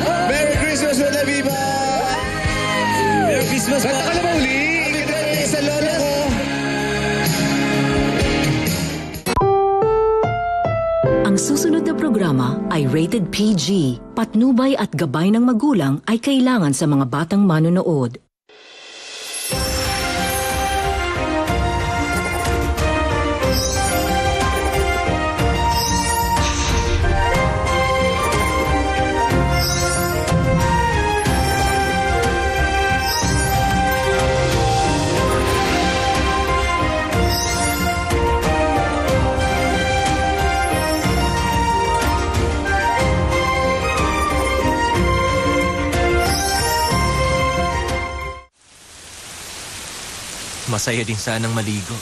Merry Christmas, Lola Viva! Merry Christmas po. Bata ka na ba uli? Ikita sa lola ko. Ang susunod na programa ay rated PG. Patnubay at gabay ng magulang ay kailangan sa mga batang manonood. Masaya din sanang maligo.